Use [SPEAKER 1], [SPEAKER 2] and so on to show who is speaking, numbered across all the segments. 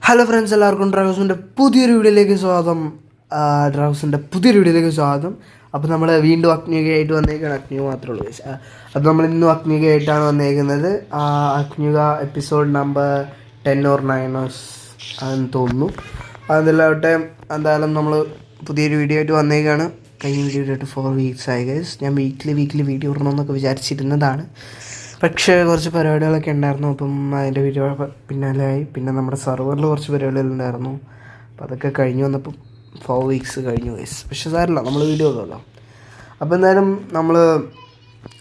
[SPEAKER 1] Hello friends, എല്ലാവർക്കും ഡ്രാഗോസിൻ്റെ പുതിയൊരു വീഡിയോയിലേക്ക് സ്വാഗതം. അപ്പോൾ നമ്മൾ വീണ്ടും അഗ്നികയായിട്ട് വന്നേക്കാണ്. അഗ്നിക മാത്രമേ ഉള്ളൂ. അപ്പോൾ നമ്മൾ ഇന്നും അഗ്നികയായിട്ടാണ് വന്നേക്കുന്നത്. അഗ്നിക എപ്പിസോഡ് നമ്പർ 10 or 9 ആണെന്ന് തോന്നുന്നു. അതിലാവട്ടെ, എന്തായാലും നമ്മൾ പുതിയൊരു വീഡിയോ ആയിട്ട് വന്നേക്കാണ്. കഴിഞ്ഞ വീഡിയോ ആയിട്ട് 4 weeks ആയി ഗൈസ്. ഞാൻ വീക്ക്ലി വീഡിയോ ഇടണമെന്നൊക്കെ വിചാരിച്ചിരുന്നതാണ്. പക്ഷേ കുറച്ച് പരിപാടികളൊക്കെ ഉണ്ടായിരുന്നു. അപ്പം അതിൻ്റെ വീഡിയോ പിന്നാലെയായി. പിന്നെ നമ്മുടെ സെർവറിൽ കുറച്ച് പരിപാടികളുണ്ടായിരുന്നു. അപ്പോൾ അതൊക്കെ കഴിഞ്ഞ് വന്നപ്പം 4 weeks കഴിഞ്ഞു ഗൈസ്. പക്ഷേ സാരമില്ല, നമ്മൾ വീഡിയോ ഉള്ളല്ലോ. അപ്പോൾ എന്തായാലും നമ്മൾ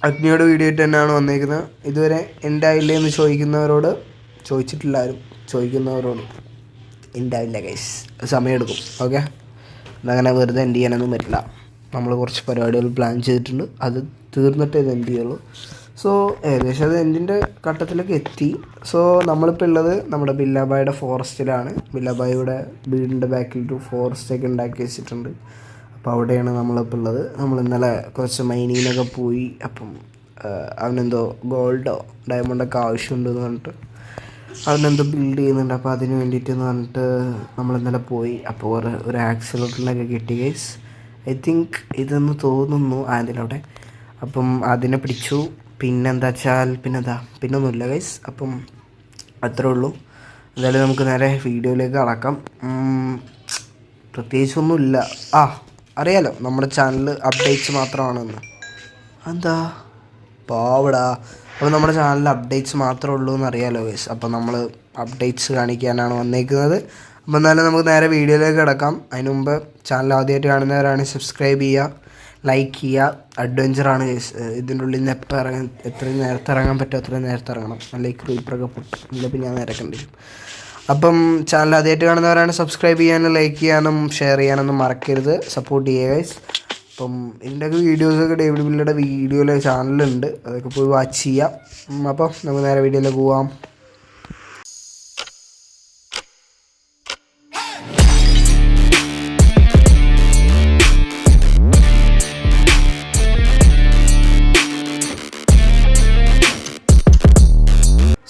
[SPEAKER 1] അഗ്നിയുടെ വീഡിയോ ആയിട്ട് തന്നെയാണ് വന്നേക്കുന്നത്. ഇതുവരെ എൻ്റെ ആയില്ലേ എന്ന് ചോദിക്കുന്നവരോട് എൻ്റെ ആയില്ല ഗൈസ്. സമയമെടുക്കും. ഓക്കെ, അതങ്ങനെ വെറുതെ എൻഡ് ചെയ്യാനൊന്നും പറ്റില്ല. നമ്മൾ കുറച്ച് പരിപാടികൾ പ്ലാൻ ചെയ്തിട്ടുണ്ട്. അത് തീർന്നിട്ടേ ഇത് എൻഡ് ചെയ്യുള്ളൂ. സോ ഏകദേശം അത് എൻഡിൻ്റെ ഘട്ടത്തിലേക്ക് എത്തി. സോ നമ്മളിപ്പോൾ ഉള്ളത് നമ്മുടെ ബില്ലാബായുടെ ഫോറസ്റ്റിലാണ്. ബില്ലാബായുടെ വീടിൻ്റെ ബാക്കിൽ ഒരു ഫോറസ്റ്റൊക്കെ ഉണ്ടാക്കി വെച്ചിട്ടുണ്ട്. അപ്പോൾ അവിടെയാണ് നമ്മളിപ്പോൾ ഉള്ളത്. നമ്മൾ ഇന്നലെ കുറച്ച് മൈനിങ്ങിനൊക്കെ പോയി. അപ്പം അവനെന്തോ ഗോൾഡോ ഡയമണ്ടൊക്കെ ആവശ്യമുണ്ടെന്ന് പറഞ്ഞിട്ട് അവനെന്തോ ബിൽഡ് ചെയ്യുന്നുണ്ട്. അപ്പോൾ അതിന് വേണ്ടിയിട്ടെന്ന് പറഞ്ഞിട്ട് നമ്മൾ ഇന്നലെ പോയി. അപ്പോൾ ഒരു ആക്സിലേറ്ററിനൊക്കെ കിട്ടി ഗൈസ്. ഐ തിങ്ക് ഇതെന്ന് തോന്നുന്നു അതിലവിടെ. അപ്പം അതിനെ പിടിച്ചു. പിന്നെന്താ വെച്ചാൽ പിന്നൊന്നുമില്ല ഗൈസ്. അപ്പം അത്രേ ഉള്ളൂ. എന്തായാലും നമുക്ക് നേരെ വീഡിയോയിലേക്ക് കടക്കാം. പ്രത്യേകിച്ചൊന്നുമില്ല. അറിയാലോ, നമ്മുടെ ചാനൽ അപ്ഡേറ്റ്സ് മാത്രമാണെന്ന്. എന്താ പാവടാ. അപ്പോൾ നമ്മുടെ ചാനലിൽ അപ്ഡേറ്റ്സ് മാത്രമേ ഉള്ളൂ എന്ന് അറിയാലോ ഗൈസ്. അപ്പോൾ നമ്മൾ അപ്ഡേറ്റ്സ് കാണിക്കാനാണ് വന്നേക്കുന്നത്. അപ്പോൾ എന്നാലും നമുക്ക് നേരെ വീഡിയോയിലേക്ക് കിടക്കാം. അതിന് മുമ്പ് ചാനൽ ആദ്യമായിട്ട് കാണുന്നവരാണെങ്കിൽ സബ്സ്ക്രൈബ് ചെയ്യുക, ലൈക്ക് ചെയ്യുക. അഡ്വഞ്ചറാണ് ഗൈസ്. ഇതിൻ്റെ ഉള്ളിൽ നിന്ന് എത്രയും നേരത്തെ ഇറങ്ങാൻ പറ്റുമോ അത്രയും നേരത്തെ ഇറങ്ങണം. അല്ലെങ്കിൽ ക്രീപ്പറൊക്കെ പൊട്ടും. ഇല്ലെങ്കിൽ ഞാൻ നേരെ കണ്ടിരും. അപ്പം ചാനൽ ആദ്യമായിട്ട് കാണുന്നവരാണ് സബ്സ്ക്രൈബ് ചെയ്യാനും ലൈക്ക് ചെയ്യാനും ഷെയർ ചെയ്യാനൊന്നും മറക്കരുത്. സപ്പോർട്ട് ചെയ്യുക ഗൈസ്. അപ്പം ഇതിൻ്റെയൊക്കെ വീഡിയോസൊക്കെ ഡേവിഡ് ബില്ലയുടെ വീഡിയോയിലെ ചാനലുണ്ട്, അതൊക്കെ പോയി വാച്ച് ചെയ്യാം. അപ്പം നമുക്ക് നേരെ വീഡിയോയിലേക്ക് പോവാം.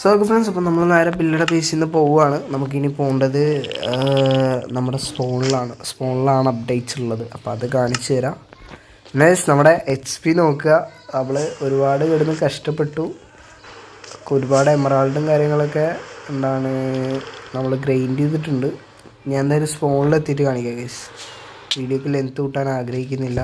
[SPEAKER 1] സോ ഫ്രണ്ട്സ്, അപ്പോൾ നമ്മൾ നേരെ ബില്ലയുടെ പേസിൽ നിന്ന് പോവുകയാണ്. നമുക്കിനി പോകേണ്ടത് നമ്മുടെ സ്പോണിലാണ് അപ്ഡേറ്റ്സ് ഉള്ളത്. അപ്പോൾ അത് കാണിച്ചു തരാം. നമ്മുടെ HP നോക്കുക. അവൾ ഒരുപാട് കിടന്ന് കഷ്ടപ്പെട്ടു. ഒരുപാട് എമറാൾഡും കാര്യങ്ങളൊക്കെ നമ്മൾ ഗ്രൈൻഡ് ചെയ്തിട്ടുണ്ട്. ഞാൻ എന്തായാലും സ്പോണിലെത്തിയിട്ട് കാണിക്കാം ഗൈസ്. വീഡിയോക്ക് ലെങ്ത് കൂട്ടാൻ ആഗ്രഹിക്കുന്നില്ല.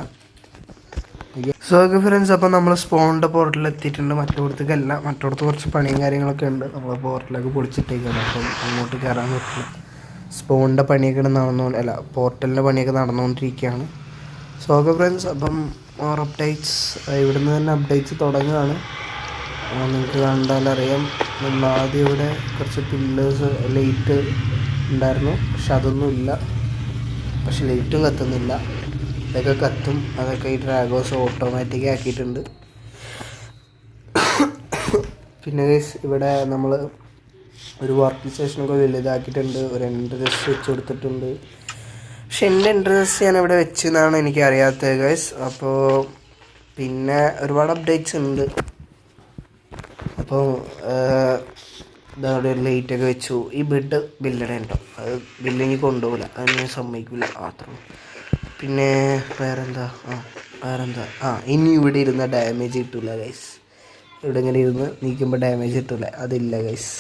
[SPEAKER 1] സോ ഫ്രണ്ട്സ്, അപ്പോൾ നമ്മൾ സ്പോണിൻ്റെ പോർട്ടലിൽ എത്തിയിട്ടുണ്ട്. മറ്റോടത്ത് കുറച്ച് പണിയും കാര്യങ്ങളൊക്കെ ഉണ്ട്. നമ്മൾ പോർട്ടലൊക്കെ പൊളിച്ചിട്ടേക്കാണ്. അപ്പം അങ്ങോട്ട് കയറാൻ പറ്റില്ല. സ്പോണിൻ്റെ പണിയൊക്കെ പോർട്ടലിൻ്റെ പണിയൊക്കെ നടന്നുകൊണ്ടിരിക്കുകയാണ്. സോ ഫ്രണ്ട്സ്, അപ്പം മോർ അപ്ഡേറ്റ്സ് ഇവിടുന്ന് തന്നെ അപ്ഡേറ്റ്സ് തുടങ്ങുകയാണ്. നിങ്ങൾക്ക് കണ്ടാലറിയാം. നമ്മൾ ആദ്യം ഇവിടെ കുറച്ച് പില്ലേഴ്സ് ലൈറ്റ് ഉണ്ടായിരുന്നു. പക്ഷെ അതൊന്നും ഇല്ല. പക്ഷെ ലൈറ്റും കത്തുന്നില്ല. ഇതൊക്കെ കത്തും. അതൊക്കെ ഈ ഡ്രാഗോസ് ഓട്ടോമാറ്റിക് ആക്കിയിട്ടുണ്ട്. പിന്നെ ഇവിടെ നമ്മൾ ഒരു വർക്ക് സ്റ്റേഷനൊക്കെ വലുതാക്കിയിട്ടുണ്ട്. ഒരു എൻട്രൻസ് വെച്ച് കൊടുത്തിട്ടുണ്ട്. പക്ഷെ എൻ്റെ എൻട്രൻസ് ഞാൻ ഇവിടെ വെച്ചെന്നാണ് എനിക്ക് അറിയാത്തത് ഗൈസ്. അപ്പോൾ പിന്നെ ഒരുപാട് അപ്ഡേറ്റ്സ് ഉണ്ട്. അപ്പോൾ ഇതവിടെ ഒരു ലൈറ്റൊക്കെ വെച്ചു. ഈ ബില്ലയുടെ ഉണ്ടോ, അത് ബില്ലിങ്ങി കൊണ്ടുപോകില്ല, അത് ഞാൻ സമ്മതിക്കില്ല മാത്രം. പിന്നെ വേറെന്താ ഇനി ഇവിടെ ഇരുന്ന ഡാമേജ് കിട്ടില്ല ഗൈസ്. ഇവിടെ ഇങ്ങനെ ഇരുന്ന് നീക്കുമ്പോൾ ഡാമേജ് കിട്ടില്ല, അതില്ല ഗൈസ്.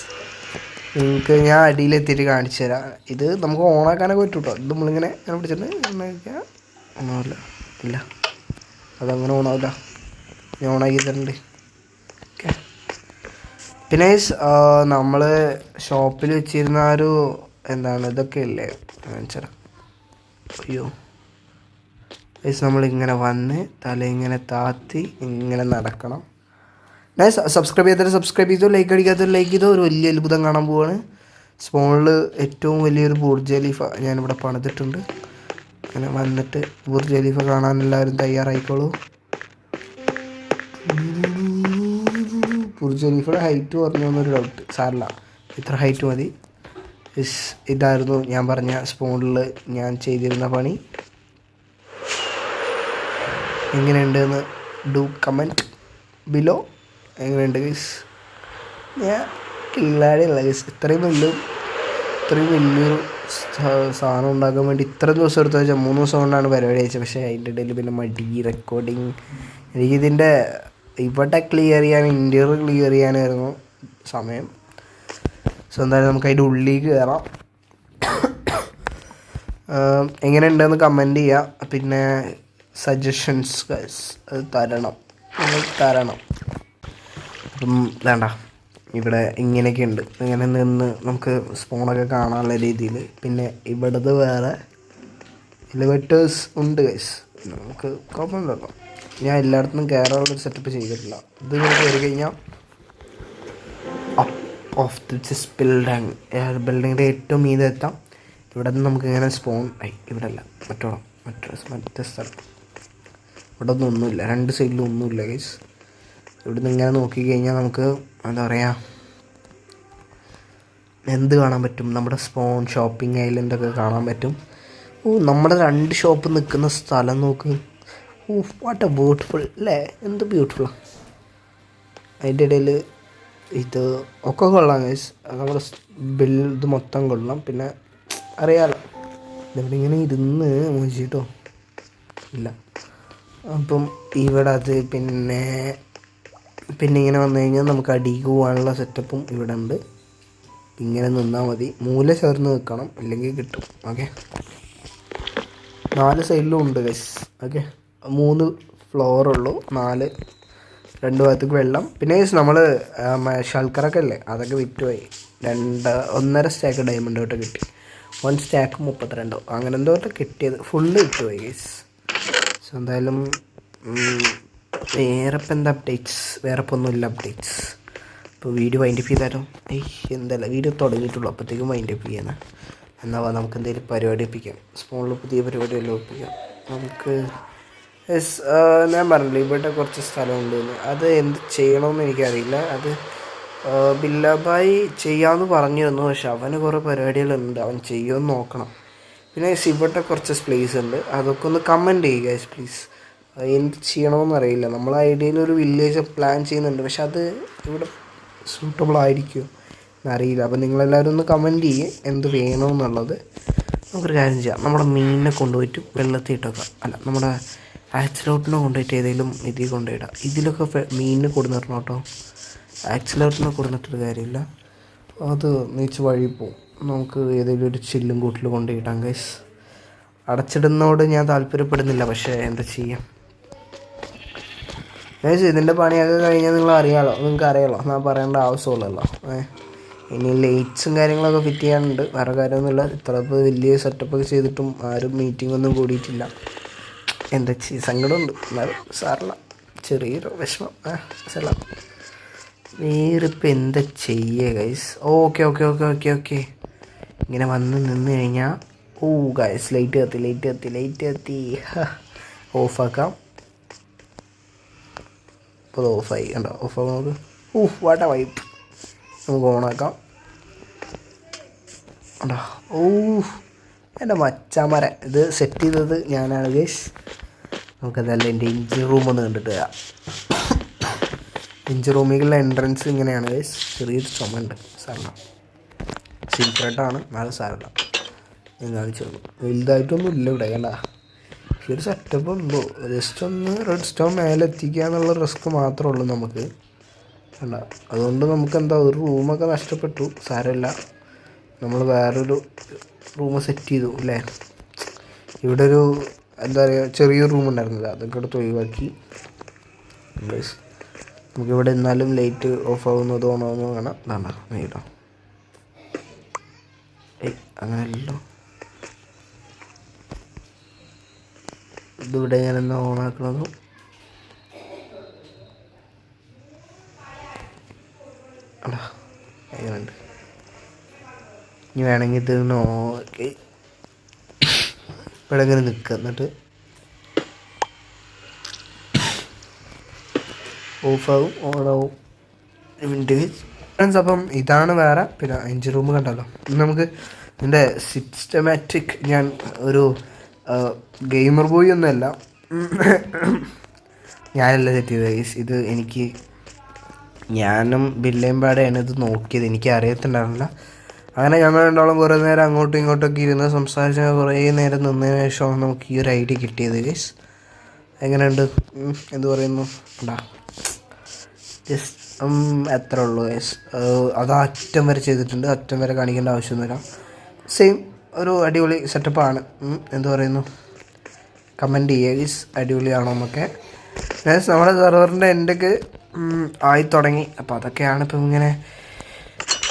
[SPEAKER 1] നിങ്ങൾക്ക് ഞാൻ അടിയിലെത്തിയിട്ട് കാണിച്ചു തരാം. ഇത് നമുക്ക് ഓണാക്കാനൊക്കെ പറ്റും കേട്ടോ. ഇത് നമ്മളിങ്ങനെ പിടിച്ചിട്ട് ഓണാവില്ല. ഇല്ല, അതങ്ങനെ ഓണാവില്ല. ഞാൻ ഓണാക്കി തരുന്നുണ്ട്. ഓക്കെ. പിന്നെ ഗൈസ്, നമ്മൾ ഷോപ്പിൽ വെച്ചിരുന്ന ഇതൊക്കെ ഇല്ലേ കാണിച്ചത്. അയ്യോ ഗൈസ്, നമ്മളിങ്ങനെ വന്ന് തല ഇങ്ങനെ താത്തി ഇങ്ങനെ നടക്കണം. ഞാൻ സബ്സ്ക്രൈബ് ചെയ്തോ, ലൈക്ക് അടിക്കാത്തൊരു ലൈക്ക് ചെയ്തോ. ഒരു വലിയ അത്ഭുതം കാണാൻ പോവാണ്. സ്പോണിൽ ഏറ്റവും വലിയൊരു ബുർജ് ഖലീഫ ഞാനിവിടെ പണിതിട്ടുണ്ട്. അങ്ങനെ വന്നിട്ട് ബുർജ് ഖലീഫ കാണാൻ എല്ലാവരും തയ്യാറായിക്കോളൂ. ബുർജ് ഖലീഫയുടെ ഹൈറ്റ് പറഞ്ഞു എന്നൊരു ഡൗട്ട്. സാറില്ല, ഇത്ര ഹൈറ്റ് മതി. ഇതായിരുന്നു ഞാൻ പറഞ്ഞ സ്പോണിൽ ഞാൻ ചെയ്തിരുന്ന പണി. എങ്ങനെയുണ്ടെന്ന് ഡു കമൻറ്റ് ബിലോ. എങ്ങനെയുണ്ട് ഗൈസ്? ഞാൻ കില്ലാടിയുള്ള ഗൈസ്. ഇത്രയും വലിയ ഇത്രയും വലിയൊരു സാധനം ഉണ്ടാക്കാൻ വേണ്ടി ഇത്ര ദിവസം എടുത്തു വെച്ചാൽ 3 ദിവസം കൊണ്ടാണ് പരിപാടി അയച്ചത്. പക്ഷേ അതിൻ്റെ ഇടയിൽ പിന്നെ മടി റെക്കോർഡിങ്. എനിക്കിതിൻ്റെ ഇവിടെ ക്ലിയർ ചെയ്യാൻ ഇൻറ്റീരിയർ ക്ലിയർ ചെയ്യാനായിരുന്നു സമയം. സോ എന്തായാലും നമുക്ക് അതിൻ്റെ ഉള്ളിലേക്ക് കയറാം. എങ്ങനെയുണ്ടെന്ന് കമൻറ്റ് ചെയ്യുക. പിന്നെ സജഷൻസ് അത് തരണം, നിങ്ങൾ തരണം. അപ്പം വേണ്ട, ഇവിടെ ഇങ്ങനെയൊക്കെ ഉണ്ട്. ഇങ്ങനെ നിന്ന് നമുക്ക് സ്പോണൊക്കെ കാണാനുള്ള രീതിയിൽ. പിന്നെ ഇവിടുത്തെ വേറെ എലിവേറ്റേഴ്സ് ഉണ്ട് ഗൈസ്. നമുക്ക് കുഴപ്പമില്ലല്ലോ. ഞാൻ എല്ലായിടത്തും കയറാനുള്ളൊരു സെറ്റപ്പ് ചെയ്തിട്ടില്ല. ഇത് ഇങ്ങനെ കയറി കഴിഞ്ഞാൽ അപ്പ് ഓഫ് ദിസ് ബിൽഡിങ്ങിൻ്റെ ഏറ്റവും മീതെ എത്താം. ഇവിടെ നിന്ന് നമുക്ക് ഇങ്ങനെ സ്പോൺ ഇവിടെ അല്ല, മറ്റേ സ്ഥലം. ഇവിടെ ഒന്നുമില്ല, 2 സൈഡിലും ഒന്നുമില്ല ഗൈസ്. ഇവിടുന്ന് ഇങ്ങനെ നോക്കിക്കഴിഞ്ഞാൽ നമുക്ക് എന്താ പറയുക, എന്ത് കാണാൻ പറ്റും? നമ്മുടെ സ്പോൺ ഷോപ്പിംഗ് ഐലൻഡൊക്കെ കാണാൻ പറ്റും. നമ്മുടെ 2 ഷോപ്പ് നിൽക്കുന്ന സ്ഥലം നോക്ക്. വാട്ട് എ ബ്യൂട്ടിഫുൾ അല്ലേ, എന്ത് ബ്യൂട്ടിഫുള്ളാണ്. അതിൻ്റെ ഇടയിൽ ഇത് ഒക്കെ കൊള്ളാം ഗൈസ്. നമ്മുടെ ഇത് മൊത്തം കൊള്ളാം. പിന്നെ അറിയാലോ, ഇവിടെ ഇങ്ങനെ ഇരുന്ന് മോശിട്ടോ ഇല്ല. അപ്പം ഇവിടെ അത് പിന്നെ ഇങ്ങനെ വന്നു കഴിഞ്ഞാൽ നമുക്ക് അടിക്ക് പോകാനുള്ള സെറ്റപ്പും ഇവിടെ ഉണ്ട്. ഇങ്ങനെ നിന്നാൽ മതി, മൂല ചേർന്ന് നിൽക്കണം, ഇല്ലെങ്കിൽ കിട്ടും. ഓക്കെ, 4 സൈഡിലും ഉണ്ട് ഗൈസ്. ഓക്കെ, 3 ഫ്ലോറുള്ളൂ, 2 ഭാഗത്തേക്ക് വെള്ളം. പിന്നെ നമ്മൾ ഷൾക്കറൊക്കെ അല്ലേ, അതൊക്കെ വിറ്റുപോയി. 1.5 സ്റ്റാക്ക് ഡയമണ്ട് തൊട്ട് കിട്ടി. 1 സ്റ്റാക്ക് 32 അങ്ങനെ എന്തോ കിട്ടിയത് ഫുള്ള് വിറ്റുപോയി ഗൈസ്. സോ എന്തായാലും വേറെ ഇപ്പം എന്താ അപ്ഡേറ്റ്സ്? വേറെ ഇപ്പം ഒന്നുമില്ല അപ്ഡേറ്റ്സ്. ഇപ്പോൾ വീഡിയോ വൈൻഡപ്പ് ചെയ്താലോ? എന്തല്ല, വീഡിയോ തുടങ്ങിയിട്ടുള്ളൂ, അപ്പോഴത്തേക്കും വൈൻഡപ്പ് ചെയ്യണം. എന്നാൽ നമുക്ക് എന്തെങ്കിലും പരിപാടി ഒപ്പിക്കാം. സ്പോണിൽ പുതിയ പരിപാടി എല്ലാം ഒപ്പിക്കാം നമുക്ക്. ഞാൻ പറഞ്ഞില്ല ഇവിടെ കുറച്ച് സ്ഥലമുണ്ടെന്ന്. അത് എന്ത് ചെയ്യണമെന്ന് എനിക്കറിയില്ല. അത് ബില്ലാബായി ചെയ്യാമെന്ന് പറഞ്ഞിരുന്നു. പക്ഷെ അവന് കുറേ പരിപാടികളുണ്ട്, അവൻ ചെയ്യുമെന്ന് നോക്കണം. പിന്നെ ഇവിടെ കുറച്ച് സ്പേസ് ഉണ്ട്, അതൊക്കെ ഒന്ന് കമൻറ്റ് ചെയ്യുക ഗൈസ് പ്ലീസ്. എന്ത് ചെയ്യണമെന്ന് അറിയില്ല. നമ്മൾ ഐഡിയയിൽ ഒരു വില്ലേജ് പ്ലാൻ ചെയ്യുന്നുണ്ട്, പക്ഷെ അത് ഇവിടെ സൂട്ടബിൾ ആയിരിക്കുമോ എന്നറിയില്ല. അപ്പോൾ നിങ്ങളെല്ലാവരും ഒന്ന് കമൻറ്റ് ചെയ്യേ എന്ത് വേണമെന്നുള്ളത്. നമുക്കൊരു കാര്യം ചെയ്യാം, നമ്മുടെ മീനിനെ കൊണ്ടുപോയിട്ട് വെള്ളത്തിൽ ഇട്ടേക്കാം. അല്ല, നമ്മുടെ ആക്സിലോട്ടിനെ കൊണ്ടുപോയിട്ട് ഏതെങ്കിലും ഇതിൽ കൊണ്ടുപോയിടാം. ഇതിലൊക്കെ മീനിനെ കൊടുന്നിടണം കേട്ടോ. ആക്സിലോട്ടിനെ കൊടുന്നിട്ടൊരു കാര്യമില്ല, അത് നീച്ച് വഴി പോവും. നമുക്ക് ഏതെങ്കിലും ഒരു ചില്ലും കൂട്ടിൽ കൊണ്ടുപോയിടാം ഗൈസ്. അടച്ചിടുന്നതോട് ഞാൻ താല്പര്യപ്പെടുന്നില്ല, പക്ഷേ എന്താ ചെയ്യാം ഗൈസ്. ഇതിൻ്റെ പണിയൊക്കെ കഴിഞ്ഞാൽ നിങ്ങൾക്ക് അറിയാമല്ലോ, ഞാൻ പറയേണ്ട ആവശ്യമുള്ളല്ലോ. ഇനി ലൈറ്റ്സും കാര്യങ്ങളൊക്കെ ഫിറ്റ് ചെയ്യാനുണ്ട്, വേറെ കാര്യമൊന്നുമില്ല. ഇത്ര വലിയ സെറ്റപ്പൊക്കെ ചെയ്തിട്ടും ആരും മീറ്റിംഗ് ഒന്നും കൂടിയിട്ടില്ല. എന്താ സങ്കടമുണ്ട്, എന്നാലും സാറില്ല, ചെറിയൊരു വിഷമം. സാറല്ല, വേറിപ്പോൾ എന്താ ചെയ്യുക ഗൈസ്? ഓക്കെ ഇങ്ങനെ വന്ന് നിന്ന് കഴിഞ്ഞാൽ ഗൈസ് ലൈറ്റ് കത്തി ഓഫാക്കാം. ഇപ്പോൾ ഓഫായി കണ്ടോ, ഓഫാക്കാം നമുക്ക്. വാട്ട വൈപ്പ് നമുക്ക് ഓണാക്കാം. കണ്ടോ, എൻ്റെ മച്ചാമര ഇത് സെറ്റ് ചെയ്തത് ഞാനാണ് ഗൈസ്. നമുക്കതല്ല എൻ്റെ എഞ്ചിൻ റൂം ഒന്ന് കണ്ടിട്ട് വരാം. എഞ്ചിൻ റൂമിലുള്ള എൻട്രൻസ് ഇങ്ങനെയാണ് ഗൈസ്. ചെറിയൊരു ചുമണ്ട്, സാറില്ല, സീക്രട്ടാണ്, നല്ല സാറില്ല. ഞാൻ കാണിച്ചു തന്നു. വലുതായിട്ടൊന്നും ഇല്ല ഇവിടെ കണ്ട. പക്ഷേ ഒരു സെറ്റപ്പ് ഉണ്ടോ, ജസ്റ്റ് ഒന്ന് റെഡ് സ്റ്റോൺ മേലെ എത്തിക്കുക എന്നുള്ള റിസ്ക് മാത്രമേ ഉള്ളൂ നമുക്ക് കണ്ട. അതുകൊണ്ട് നമുക്ക് എന്താ ഒരു റൂമൊക്കെ നഷ്ടപ്പെട്ടു, സാരമില്ല. നമ്മൾ വേറൊരു റൂം സെറ്റ് ചെയ്തു അല്ലേ. ഇവിടെ ഒരു എന്താ പറയുക ചെറിയൊരു റൂം ഉണ്ടായിരുന്നില്ല, അതൊക്കെ എടുത്ത് ഒഴിവാക്കി. നമുക്കിവിടെ എന്നാലും ലൈറ്റ് ഓഫ് ആവുന്നതോ ഓണാവുന്നതോ കാണാം. വേണ്ട കേട്ടോ, അങ്ങനെയല്ലോ. ഇതിവിടെ ഞാനെന്നാ ഓണാക്കണതും അല്ല അങ്ങനെയുണ്ട്. ഇനി വേണമെങ്കിൽ ഇത് നോക്കി ഇവിടെ ഇങ്ങനെ നിൽക്കുക, എന്നിട്ട് ഓഫാവും ഓണാവും. ഫ്രണ്ട്സ്, അപ്പം ഇതാണ് വേറെ. പിന്നെ എഞ്ചിൻ റൂം കണ്ടല്ലോ. നമുക്ക് ഇതിൻ്റെ സിസ്റ്റമാറ്റിക് ഞാൻ ഒരു ഗെയിമർ ബോയ് ഒന്നുമല്ല, ഞാനല്ല സെറ്റ് ചെയ്തത്. ഇത് ഞാനും ബില്ലേമ്പാടെയാണ് ഇത് നോക്കിയത്, എനിക്ക് അറിയത്തുണ്ടായിരുന്നില്ല. അങ്ങനെ ഞങ്ങൾ രണ്ടാളും കുറേ നേരം അങ്ങോട്ടും ഇങ്ങോട്ടൊക്കെ ഇരുന്ന് സംസാരിച്ച് കുറേ നേരം നിന്നതിന് ശേഷമാണ് നമുക്ക് ഈ ഒരു ഐഡിയ കിട്ടിയത് ഗൈസ്. എങ്ങനെയുണ്ട്? എന്ത് പറയുന്നു? ഉണ്ടാ ജസ്റ്റ് എത്ര ഉള്ളൂ ഗൈസ്. അത് അറ്റം വരെ ചെയ്തിട്ടുണ്ട്, അറ്റം വരെ കാണിക്കേണ്ട ആവശ്യമൊന്നുമില്ല. സെയിം ഒരു അടിപൊളി സെറ്റപ്പാണ്. എന്ത് പറയുന്നു? കമൻറ്റ് ചെയ്യുക ഗൈസ്, അടിപൊളിയാണോ എന്നൊക്കെ. ഗൈസ് നമ്മുടെ സെർവറിൻ്റെ എൻ്റെക്ക് ആയി തുടങ്ങി. അപ്പോൾ അതൊക്കെയാണ് ഇപ്പം ഇങ്ങനെ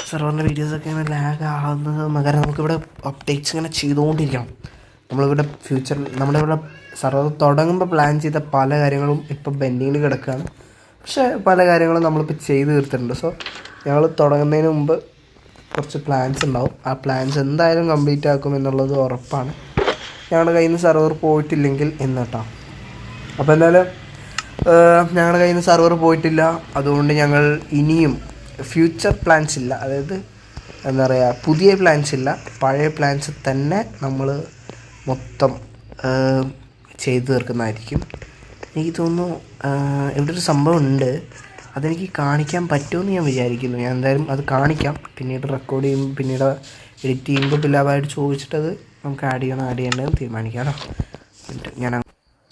[SPEAKER 1] സെർവറിൻ്റെ വീഡിയോസൊക്കെ ഇങ്ങനെ ലാഗ് ആകുന്നത്. കാരണം നമുക്കിവിടെ അപ്ഡേറ്റ്സ് ഇങ്ങനെ ചെയ്തുകൊണ്ടിരിക്കണം. നമ്മളിവിടെ ഫ്യൂച്ചറിൽ നമ്മുടെ ഇവിടെ സെർവർ തുടങ്ങുമ്പോൾ പ്ലാൻ ചെയ്ത പല കാര്യങ്ങളും ഇപ്പം പെൻഡിങ്ങിൽ കിടക്കുകയാണ്. പക്ഷേ പല കാര്യങ്ങളും നമ്മളിപ്പോൾ ചെയ്ത് തീർത്തിട്ടുണ്ട്. സോ ഞങ്ങൾ തുടങ്ങുന്നതിന് മുമ്പ് കുറച്ച് പ്ലാൻസ് ഉണ്ടാവും. ആ പ്ലാൻസ് എന്തായാലും കംപ്ലീറ്റ് ആക്കും എന്നുള്ളത് ഉറപ്പാണ്. ഞങ്ങളുടെ കയ്യിൽ നിന്ന് സെർവർ പോയിട്ടില്ലെങ്കിൽ എന്ന് കേട്ടോ. അപ്പോൾ എന്തായാലും ഞങ്ങളുടെ കയ്യിൽ നിന്ന് സെർവർ പോയിട്ടില്ല. അതുകൊണ്ട് ഞങ്ങൾ ഇനിയും ഫ്യൂച്ചർ പ്ലാൻസ് ഇല്ല, അതായത് എന്താ പറയുക, പുതിയ പ്ലാൻസ് ഇല്ല, പഴയ പ്ലാൻസ് തന്നെ നമ്മൾ മൊത്തം ചെയ്തു തീർക്കുന്നതായിരിക്കും. എനിക്ക് തോന്നുന്നു ഇവിടെ ഒരു സംഭവം ഉണ്ട്, അതെനിക്ക് കാണിക്കാൻ പറ്റുമെന്ന് ഞാൻ വിചാരിക്കുന്നു. ഞാൻ എന്തായാലും അത് കാണിക്കാം. പിന്നീട് റെക്കോർഡ് ചെയ്യുമ്പോൾ, പിന്നീട് എഡിറ്റ് ചെയ്യുമ്പോൾ പിള്ളേരായിട്ട് ചോദിച്ചിട്ടത് നമുക്ക് ആഡ് ചെയ്യേണ്ടതെന്ന് തീരുമാനിക്കാം കേട്ടോ. ഞാൻ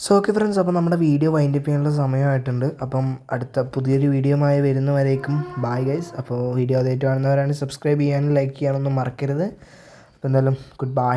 [SPEAKER 1] സോ ഓക്കെ ഫ്രണ്ട്സ്, അപ്പോൾ നമ്മുടെ വീഡിയോ വൈൻഡപ്പ് ചെയ്യാനുള്ള സമയമായിട്ടുണ്ട്. അപ്പം അടുത്ത പുതിയൊരു വീഡിയോയുമായി വരുന്നവരേക്കും ബൈ ഗൈസ്. അപ്പോൾ വീഡിയോ ആദ്യമായിട്ട് കാണുന്നവരാണെങ്കിൽ സബ്സ്ക്രൈബ് ചെയ്യാനും ലൈക്ക് ചെയ്യാനൊന്നും മറക്കരുത്. അപ്പോൾ എന്തായാലും ഗുഡ് ബൈ.